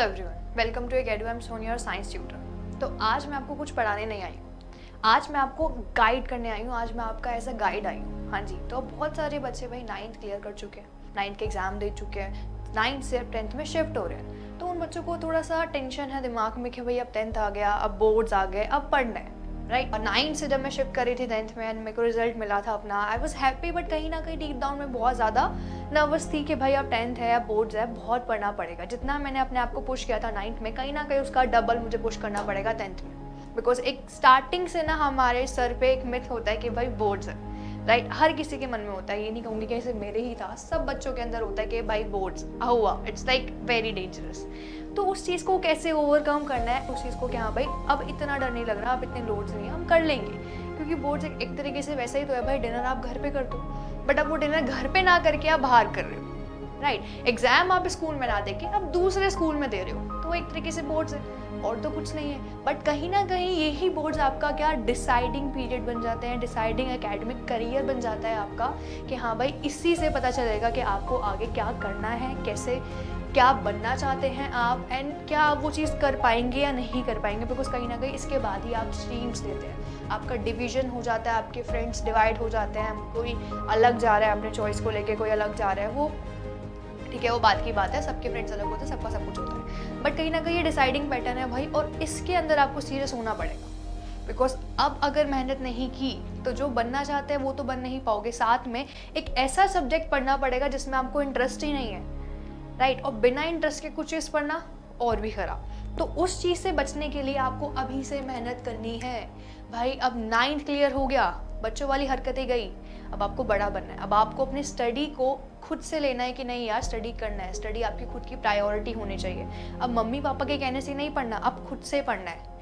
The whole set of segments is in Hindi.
Everyone, welcome to academy. I am Sonia, your science tutor. तो आज मैं आपको कुछ पढ़ाने नहीं आई हूँ, आज मैं आपको गाइड करने आई हूँ। आज मैं आपका ऐसा गाइड आई हूँ। हाँ जी, तो बहुत सारे बच्चे भाई 9th क्लियर कर चुके हैं, 9th के एग्ज़ाम दे चुके हैं, 9th से अब 10th में शिफ्ट हो रहे हैं। तो उन बच्चों को थोड़ा सा टेंशन है दिमाग में कि भाई अब 10th आ गया, अब बोर्ड्स आ गए, अब पढ़ना है, राइट। और 9th से जब मैं शिफ्ट करी थी 10th में एंड मेरे को रिजल्ट मिला था अपना, आई वॉज हैप्पी, बट कहीं ना कहीं डीप डाउन में बहुत ज़्यादा नर्वस थी कि भाई अब 10th है, अब बोर्ड्स है, बहुत पढ़ना पड़ेगा। जितना मैंने अपने आप को पुश किया था 9th में, कहीं ना कहीं उसका डबल मुझे पुश करना पड़ेगा 10th में। बिकॉज एक स्टार्टिंग से ना हमारे सर पे एक मिथ होता है कि भाई बोर्ड्स है, राइट। हर किसी के मन में होता है, ये नहीं कहूँगी कि सिर्फ मेरे ही था, सब बच्चों के अंदर होता है कि भाई बोर्ड्स हुआ, इट्स लाइक वेरी डेंजरस। तो उस चीज़ को कैसे ओवरकम करना है, उस चीज़ को कि हाँ भाई अब इतना डर नहीं लग रहा, अब इतने लोड्स नहीं है, हम कर लेंगे। क्योंकि बोर्ड्स एक तरीके से वैसा ही तो है भाई, डिनर आप घर पे कर दो, बट अब वो डिनर घर पे ना करके आप बाहर कर रहे हो, राइट। एग्जाम आप स्कूल में ना देके अब दूसरे स्कूल में दे रहे हो, तो एक तरीके से बोर्ड्स है और तो कुछ नहीं है। बट कहीं ना कहीं यही बोर्ड्स आपका क्या डिसाइडिंग पीरियड बन जाते हैं, डिसाइडिंग एकेडमिक करियर बन जाता है आपका, कि हाँ भाई इसी से पता चलेगा कि आपको आगे क्या करना है, कैसे क्या बनना चाहते हैं आप, एंड क्या आप वो चीज़ कर पाएंगे या नहीं कर पाएंगे। बिकॉज कहीं ना कहीं इसके बाद ही आप स्ट्रीम्स लेते हैं, आपका डिवीजन हो जाता है, आपके फ्रेंड्स डिवाइड हो जाते हैं, कोई अलग जा रहा है अपने चॉइस को लेके, कोई अलग जा रहा है, वो ठीक है, वो बात की बात है, सबके फ्रेंड्स अलग होते हैं, सबका सब कुछ होता है। बट कहीं ना कहीं ये डिसाइडिंग पैटर्न है भाई, और इसके अंदर आपको सीरियस होना पड़ेगा। बिकॉज अब अगर मेहनत नहीं की तो जो बनना चाहते हैं वो तो बन नहीं पाओगे, साथ में एक ऐसा सब्जेक्ट पढ़ना पड़ेगा जिसमें आपको इंटरेस्ट ही नहीं है, राइट। और बिना इंटरेस्ट के कुछ चीज़ पढ़ना और भी खराब। तो उस चीज़ से बचने के लिए आपको अभी से मेहनत करनी है भाई। अब 9th क्लियर हो गया, बच्चों वाली हरकतें गई, अब आपको बड़ा बनना है। अब आपको अपनी स्टडी को खुद से लेना है कि नहीं यार स्टडी करना है, स्टडी आपकी खुद की प्रायोरिटी होनी चाहिए। अब मम्मी पापा के कहने से नहीं पढ़ना, अब खुद से पढ़ना है।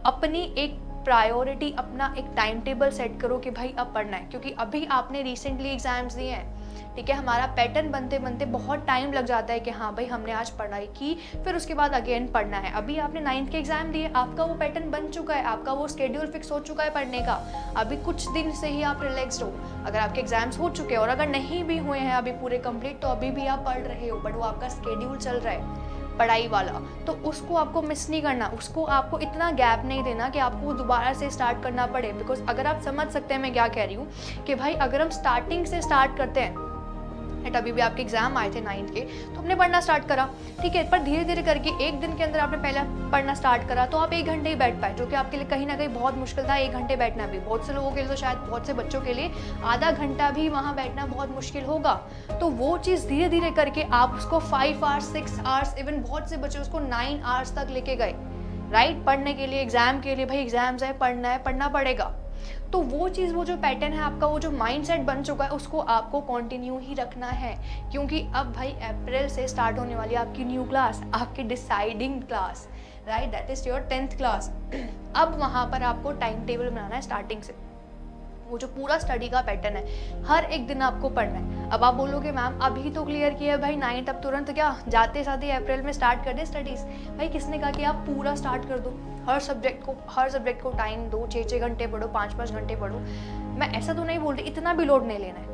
अपनी एक प्रायोरिटी, अपना एक टाइम टेबल सेट करो कि भाई अब पढ़ना है। क्योंकि अभी आपने रिसेंटली एग्जाम्स दिए हैं, ठीक है, हमारा पैटर्न बनते बनते बहुत टाइम लग जाता है कि हाँ भाई हमने आज पढ़ाई की, फिर उसके बाद अगेन पढ़ना है। अभी आपने 9th के एग्जाम दिए, आपका वो पैटर्न बन चुका है, आपका वो स्केड्यूल फिक्स हो चुका है पढ़ने का। अभी कुछ दिन से ही आप रिलैक्स्ड हो। अगर आपके एग्जाम्स हो चुके हैं और अगर नहीं भी हुए हैं अभी पूरे कंप्लीट, तो अभी भी आप पढ़ रहे हो, बट वो आपका स्केड्यूल चल रहा है पढ़ाई वाला, तो उसको आपको मिस नहीं करना, उसको आपको इतना गैप नहीं देना कि आपको दोबारा से स्टार्ट करना पड़े। बिकॉज अगर आप समझ सकते हैं मैं क्या कह रही हूँ, कि भाई अगर हम स्टार्टिंग से स्टार्ट करते हैं, अभी भी आपके एग्जाम आए थे 9th के, तो हमने पढ़ना स्टार्ट करा, ठीक है, पर धीरे धीरे करके एक दिन के अंदर आपने पहले पढ़ना स्टार्ट करा, तो आप 1 घंटे ही बैठ पाए, जो कि आपके लिए कहीं ना कहीं बहुत मुश्किल था। 1 घंटे बैठना भी बहुत से लोगों के लिए, तो शायद बहुत से बच्चों के लिए आधा घंटा भी वहाँ बैठना बहुत मुश्किल होगा। तो वो चीज़ धीरे धीरे करके आप उसको 5 आवर्स, 6 आवर्स, इवन बहुत से बच्चे उसको 9 आवर्स तक लेके गए, राइट, पढ़ने के लिए, एग्जाम के लिए। भाई एग्जाम्स है, पढ़ना पड़ेगा। तो वो चीज़, वो जो पैटर्न है आपका, वो जो माइंडसेट बन चुका है, उसको आपको कंटिन्यू ही रखना है। क्योंकि अब भाई अप्रैल से स्टार्ट होने वाली है आपकी न्यू क्लास, आपकी deciding class, right, that is your 10th class. अब वहाँ पर आपको टाइम टेबल बनाना है स्टार्टिंग से, वो जो पूरा स्टडी का पैटर्न है, हर एक दिन आपको पढ़ना है। अब आप बोलोगे मैम अभी तो क्लियर किया है भाई 9th, अब तुरंत क्या जाते साथ ही अप्रैल में स्टार्ट कर दे स्टडीज़? भाई किसने कहा कि आप पूरा स्टार्ट कर दो? हर सब्जेक्ट को टाइम दो, 6-6 घंटे पढ़ो, 5-5 घंटे पढ़ो। मैं ऐसा तो नहीं बोल रही, इतना भी लोड नहीं लेना है,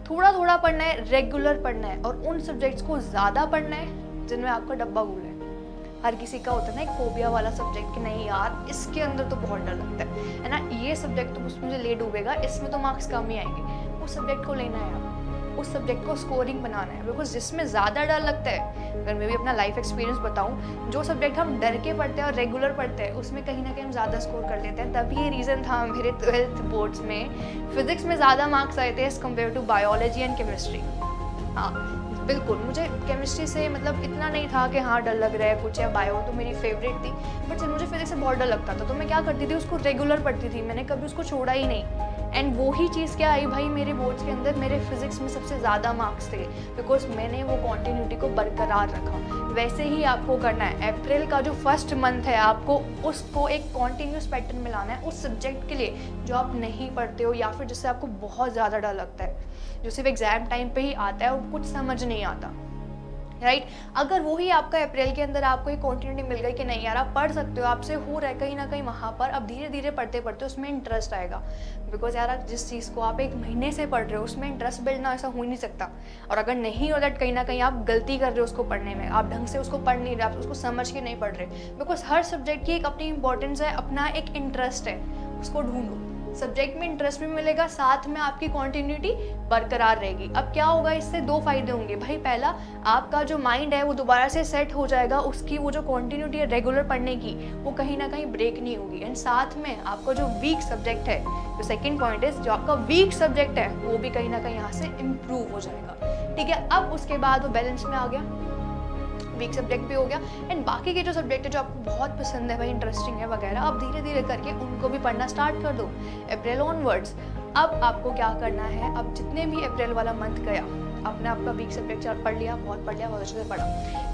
थोड़ा थोड़ा पढ़ना है, रेगुलर पढ़ना है, और उन सब्जेक्ट्स को ज़्यादा पढ़ना है जिनमें आपका डब्बा गुल है। हर किसी का होता है ना एक फोबिया वाला सब्जेक्ट, कि नहीं यार इसके अंदर तो बहुत डर लगता है ना, ये सब्जेक्ट तो उसमें मुझे ले डूबेगा, इसमें तो मार्क्स कम ही आएंगे। उस सब्जेक्ट को लेना है आप, उस सब्जेक्ट को स्कोरिंग बनाना है। बिकॉज जिसमें ज़्यादा डर लगता है, अगर मैं भी अपना लाइफ एक्सपीरियंस बताऊं, जो सब्जेक्ट हम डर के पढ़ते हैं और रेगुलर पढ़ते हैं, उसमें कहीं ना कहीं हम ज़्यादा स्कोर कर लेते हैं। तभी ये रीज़न था मेरे 12th बोर्ड्स में फिजिक्स में ज़्यादा मार्क्स आए थे as compare to biology and chemistry. हाँ बिल्कुल, मुझे केमिस्ट्री से मतलब इतना नहीं था कि हाँ डर लग रहा है कुछ, या बायो तो मेरी फेवरेट थी, बट मुझे फिजिक्स से बहुत डर लगता था। तो मैं क्या करती थी, उसको रेगुलर पढ़ती थी, मैंने कभी उसको छोड़ा ही नहीं। एंड वही चीज़ क्या आई भाई, मेरे बोर्ड्स के अंदर मेरे फिजिक्स में सबसे ज़्यादा मार्क्स थे, बिकॉज मैंने वो कॉन्टीन्यूटी को बरकरार रखा। वैसे ही आपको करना है। अप्रैल का जो फर्स्ट मंथ है, आपको उसको एक कॉन्टीन्यूस पैटर्न में लाना है उस सब्जेक्ट के लिए जो आप नहीं पढ़ते हो, या फिर जिससे आपको बहुत ज़्यादा डर लगता है, जो सिर्फ एग्जाम टाइम पे ही आता है और कुछ समझ नहीं आता। राइट अगर वही आपका अप्रैल के अंदर आपको एक कॉन्टिन्यूटी मिल गई कि नहीं यार आप पढ़ सकते हो, आपसे हो रहा है कहीं ना कहीं वहाँ पर, अब धीरे धीरे पढ़ते पढ़ते उसमें इंटरेस्ट आएगा। बिकॉज यार जिस चीज़ को आप एक महीने से पढ़ रहे हो उसमें इंटरेस्ट बिल्ड ना ऐसा हो ही नहीं सकता। और अगर नहीं हो दैट कहीं ना कहीं आप गलती कर रहे हो उसको पढ़ने में, आप ढंग से उसको पढ़ नहीं रहे, आप उसको समझ के नहीं पढ़ रहे। बिकॉज हर सब्जेक्ट की एक अपनी इंपॉर्टेंस है, अपना एक इंटरेस्ट है, उसको ढूंढो। सब्जेक्ट में इंटरेस्ट भी मिलेगा, साथ में आपकी कॉन्टिन्यूटी बरकरार रहेगी। अब क्या होगा इससे, दो फायदे होंगे भाई। पहला, आपका जो माइंड है वो दोबारा से सेट हो जाएगा, उसकी वो जो कॉन्टिन्यूटी है रेगुलर पढ़ने की वो कहीं ना कहीं ब्रेक नहीं होगी। एंड साथ में आपका जो वीक सब्जेक्ट है, जो सेकंड पॉइंट है, जो आपका वीक सब्जेक्ट है वो भी कहीं ना कहीं यहाँ से इम्प्रूव हो जाएगा। ठीक है, अब उसके बाद वो बैलेंस में आ गया, वीक सब्जेक्ट भी हो गया। एंड बाकी के जो सब्जेक्ट है जो आपको बहुत पसंद है भाई, इंटरेस्टिंग है वगैरह, अब धीरे धीरे करके उनको भी पढ़ना स्टार्ट कर दो अप्रैल ऑनवर्ड्स। अब आपको क्या करना है, अब जितने भी अप्रैल वाला मंथ गया, आपने आपका वीक सब्जेक्ट पढ़ लिया, बहुत अच्छे से पढ़ा,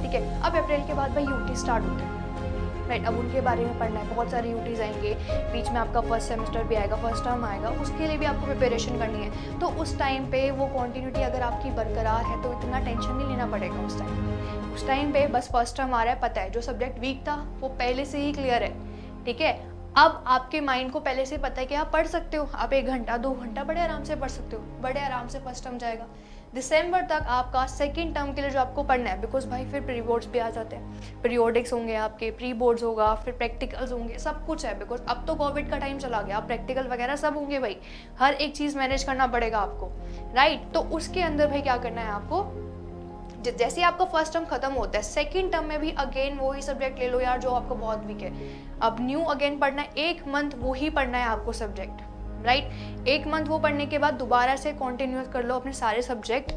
ठीक है। अब अप्रैल के बाद भाई यूटी स्टार्ट होते हैं, राइट। अब उनके बारे में पढ़ना है, बहुत सारे यूटीज आएंगे, बीच में आपका फर्स्ट सेमेस्टर भी आएगा, फर्स्ट टर्म आएगा, उसके लिए भी आपको प्रिपरेशन करनी है। तो उस टाइम पे वो क्वांटिटी अगर आपकी बरकरार है तो इतना टेंशन नहीं लेना पड़ेगा उस टाइम पे बस फर्स्ट टर्म आ रहा है, पता है जो सब्जेक्ट वीक था वो पहले से ही क्लियर है, ठीक है। अब आपके माइंड को पहले से पता है कि आप पढ़ सकते हो, आप 1 घंटा 2 घंटा बड़े आराम से पढ़ सकते हो, बड़े आराम से फर्स्ट टर्म जाएगा। दिसंबर तक आपका सेकंड टर्म के लिए जो आपको पढ़ना है, बिकॉज भाई फिर प्री बोर्ड्स भी आ जाते हैं, पीरियोडिक्स होंगे आपके, प्री बोर्ड्स होगा, फिर प्रैक्टिकल्स होंगे, सब कुछ है। बिकॉज अब तो कोविड का टाइम चला गया, प्रैक्टिकल वगैरह सब होंगे भाई, हर एक चीज़ मैनेज करना पड़ेगा आपको, राइट। तो उसके अंदर भाई क्या करना है आपको, जैसे आपका फर्स्ट टर्म खत्म होता है, सेकंड टर्म में भी अगेन वही सब्जेक्ट ले लो यार जो आपको बहुत वीक है। अब न्यू अगेन पढ़ना है, 1 मंथ वो ही पढ़ना है आपको सब्जेक्ट, राइट। 1 मंथ वो पढ़ने के बाद दोबारा से कंटिन्यूस कर लो अपने सारे सब्जेक्ट,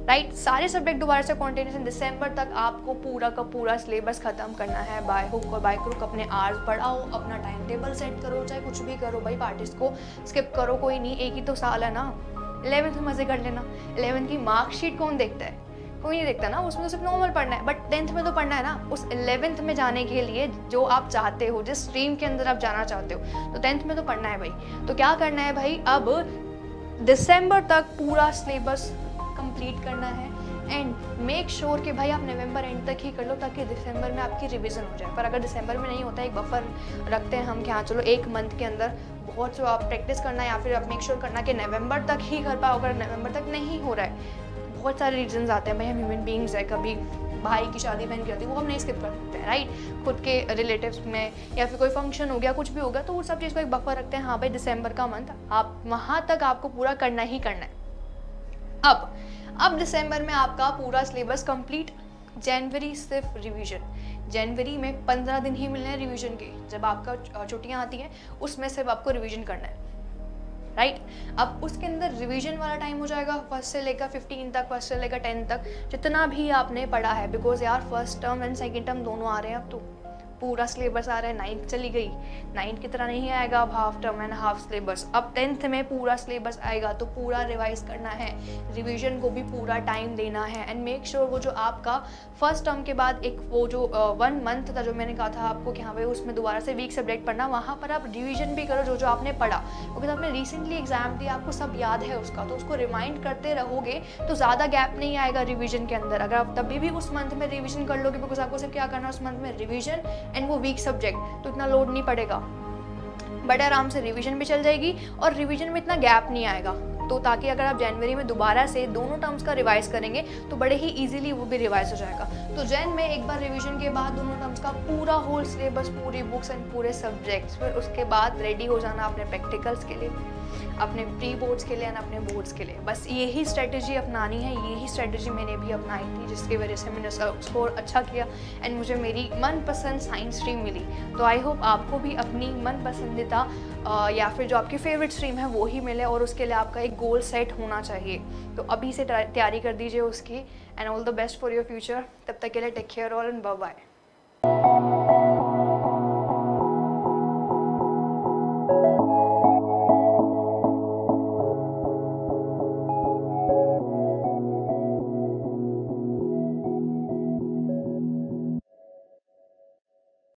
राइट। सारे सब्जेक्ट दोबारा से कंटिन्यूस। दिसंबर तक आपको पूरा का पूरा सिलेबस खत्म करना है, बाय हुक और बाय क्रुक। अपने आवर्स बढ़ाओ, अपना टाइम टेबल सेट करो, चाहे कुछ भी करो भाई, पार्टीज को स्किप करो, कोई नहीं, एक ही तो साल है ना। 11th में मजे कर लेना, 11th की मार्कशीट कौन देखता है, कोई नहीं देखता ना, उसमें तो सिर्फ नॉर्मल पढ़ना है, बट 10th में तो पढ़ना है ना। उस 11th में जाने के लिए जो आप चाहते हो, जिस स्ट्रीम के अंदर आप जाना चाहते हो, तो 10th में तो पढ़ना है भाई। तो क्या करना है भाई, अब दिसंबर तक पूरा सिलेबस कंप्लीट करना है। एंड मेक श्योर कि भाई आप नवंबर एंड तक ही कर लो, ताकि दिसंबर में आपकी रिवीजन हो जाए। पर अगर दिसंबर में नहीं होता, एक बफर रखते हैं हम कि हाँ चलो 1 मंथ के अंदर बहुत जो आप प्रैक्टिस करना है, या फिर आप मेक श्योर करना कि नवंबर तक ही कर पाओ। अगर नवंबर तक नहीं हो रहा है, बहुत सारे रीजंस आते हैं भाई, हम ह्यूमन बीइंग्स है, कभी भाई की शादी बहन की होती है, वो हम नहीं स्किप कर सकते हैं, राइट। खुद के रिलेटिव्स में या फिर कोई फंक्शन हो गया, कुछ भी होगा, तो वो सब चीज़ को एक बफर रखते हैं, हाँ भाई दिसंबर का मंथ आप वहाँ तक आपको पूरा करना ही करना है। अब दिसंबर में आपका पूरा सिलेबस कंप्लीट, जनवरी सिर्फ रिवीजन। जनवरी में 15 दिन ही मिलने हैं रिवीजन के, जब आपका छुट्टियाँ आती हैं उसमें सिर्फ आपको रिवीजन करना है, राइट। अब उसके अंदर रिवीजन वाला टाइम हो जाएगा फर्स्ट से लेकर 15 तक, फर्स्ट से लेकर 10 तक, जितना भी आपने पढ़ा है। बिकॉज यार first term and second term दोनों आ रहे हैं, अब तो पूरा सिलेबस आ रहा है। 9th चली गई, 9th की तरह नहीं आएगा अब half term and half syllabus, अब 10th में पूरा सिलेबस आएगा, तो पूरा रिवाइज करना है, रिवीजन को भी पूरा टाइम देना है। एंड मेक श्योर वो जो आपका फर्स्ट टर्म के बाद एक वो जो 1 मंथ था जो मैंने कहा था आपको कि हाँ भाई उसमें दोबारा से वीक सब्जेक्ट पढ़ना, वहाँ पर आप रिवीजन भी करो जो आपने पढ़ा, क्योंकि आपने रिसेंटली एग्जाम दिया, आपको सब याद है उसका, तो उसको रिमाइंड करते रहोगे तो ज़्यादा गैप नहीं आएगा रिवीजन के अंदर। अगर आप तभी भी उस मंथ में रिवीजन कर लोगे, बिकॉज आपको सिर्फ क्या करना है उस मंथ में, रिवीजन एंड वो वीक सब्जेक्ट, तो इतना लोड नहीं पड़ेगा, बड़े आराम से रिवीजन भी चल जाएगी और रिवीजन में इतना गैप नहीं आएगा। तो ताकि अगर आप जनवरी में दोबारा से दोनों टर्म्स का रिवाइज करेंगे तो बड़े ही इजीली वो भी रिवाइज हो जाएगा। तो जैन में एक बार रिवीजन के बाद दोनों टर्म्स का पूरा होल सिलेबस, पूरी बुक्स एंड पूरे सब्जेक्ट्स, फिर उसके बाद रेडी हो जाना अपने प्रैक्टिकल्स के लिए, अपने प्री बोर्ड्स के लिए एंड अपने बोर्ड्स के लिए। बस यही स्ट्रेटजी अपनानी है, यही स्ट्रेटजी मैंने भी अपनाई थी, जिसकी वजह से मैंने स्कोर अच्छा किया एंड मुझे मेरी मनपसंद साइंस स्ट्रीम मिली। तो आई होप आपको भी अपनी मन पसंदीदा या फिर जो आपकी फेवरेट स्ट्रीम है वो ही मिले, और उसके लिए आपका एक गोल सेट होना चाहिए। तो अभी से तैयारी कर दीजिए उसकी, and all the best for your future. तब तक के लिए take care all and bye bye.